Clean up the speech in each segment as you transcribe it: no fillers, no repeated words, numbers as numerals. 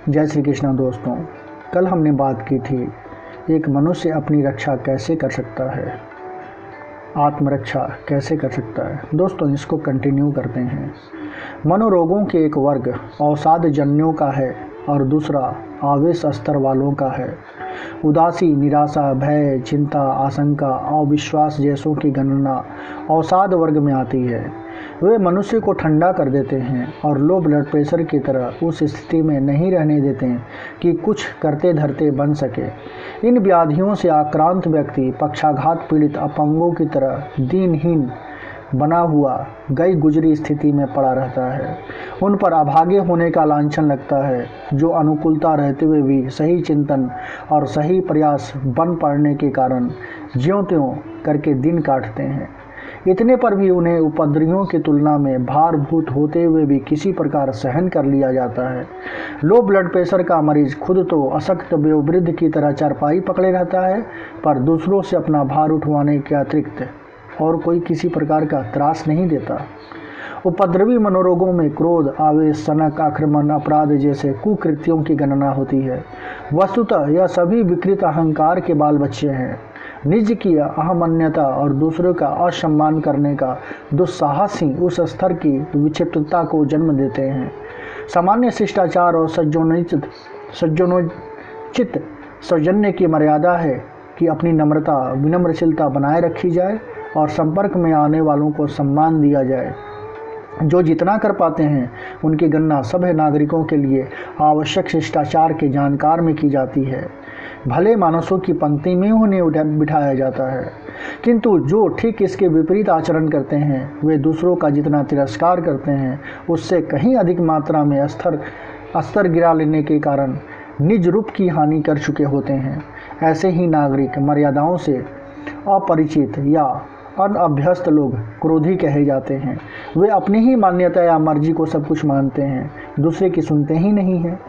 जय श्री कृष्ण दोस्तों। कल हमने बात की थी एक मनुष्य अपनी रक्षा कैसे कर सकता है, आत्मरक्षा कैसे कर सकता है। दोस्तों इसको कंटिन्यू करते हैं। मनोरोगों के एक वर्ग अवसाद जन्यों का है और दूसरा आवेश स्तर वालों का है। उदासी, निराशा, भय, चिंता, आशंका, अविश्वास जैसों की गणना अवसाद वर्ग में आती है। वे मनुष्य को ठंडा कर देते हैं और लो ब्लड प्रेशर की तरह उस स्थिति में नहीं रहने देते हैं कि कुछ करते धरते बन सके। इन व्याधियों से आक्रांत व्यक्ति पक्षाघात पीड़ित अपंगों की तरह दीनहीन बना हुआ गई गुजरी स्थिति में पड़ा रहता है। उन पर अभागे होने का लांछन लगता है, जो अनुकूलता रहते हुए भी सही चिंतन और सही प्रयास बन पड़ने के कारण ज्यों त्यों करके दिन काटते हैं। इतने पर भी उन्हें उपद्रवियों की तुलना में भारभूत होते हुए भी किसी प्रकार सहन कर लिया जाता है। लो ब्लड प्रेशर का मरीज खुद तो अशक्त वयोवृद्ध की तरह चारपाई पकड़े रहता है, पर दूसरों से अपना भार उठवाने के अतिरिक्त और कोई किसी प्रकार का त्रास नहीं देता। उपद्रवी मनोरोगों में क्रोध, आवेश, सनक, आक्रमण, अपराध जैसे कुकृत्यों की गणना होती है। वस्तुतः यह सभी विकृत अहंकार के बाल बच्चे हैं। निज की अहमन्यता और दूसरों का असम्मान करने का दुस्साहस ही उस स्तर की विक्षिप्तता को जन्म देते हैं। सामान्य शिष्टाचार और सज्जनोचित सौजन्य की मर्यादा है कि अपनी नम्रता, विनम्रशीलता बनाए रखी जाए और संपर्क में आने वालों को सम्मान दिया जाए। जो जितना कर पाते हैं उनकी गणना सभ्य नागरिकों के लिए आवश्यक शिष्टाचार के जानकार में की जाती है। भले मानसों की पंक्ति में उन्हें बिठाया जाता है, किंतु जो ठीक इसके विपरीत आचरण करते हैं वे दूसरों का जितना तिरस्कार करते हैं उससे कहीं अधिक मात्रा में अस्तर गिरा लेने के कारण निज रूप की हानि कर चुके होते हैं। ऐसे ही नागरिक मर्यादाओं से अपरिचित या अनअभ्यस्त लोग क्रोधी कहे जाते हैं। वे अपनी ही मान्यता या मर्जी को सब कुछ मानते हैं, दूसरे की सुनते ही नहीं हैं।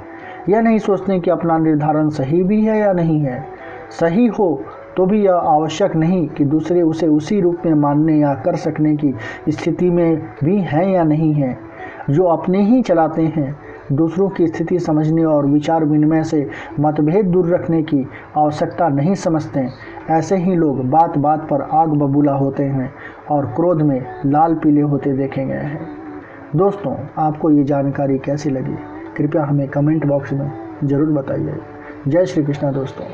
यह नहीं सोचते कि अपना निर्धारण सही भी है या नहीं है। सही हो तो भी यह आवश्यक नहीं कि दूसरे उसे उसी रूप में मानने या कर सकने की स्थिति में भी हैं या नहीं है। जो अपने ही चलाते हैं, दूसरों की स्थिति समझने और विचार विनिमय से मतभेद दूर रखने की आवश्यकता नहीं समझते, ऐसे ही लोग बात बात पर आग बबूला होते हैं और क्रोध में लाल पीले होते देखे गए हैं। दोस्तों आपको ये जानकारी कैसी लगी, कृपया हमें कमेंट बॉक्स में ज़रूर बताइए। जय श्री कृष्णा दोस्तों।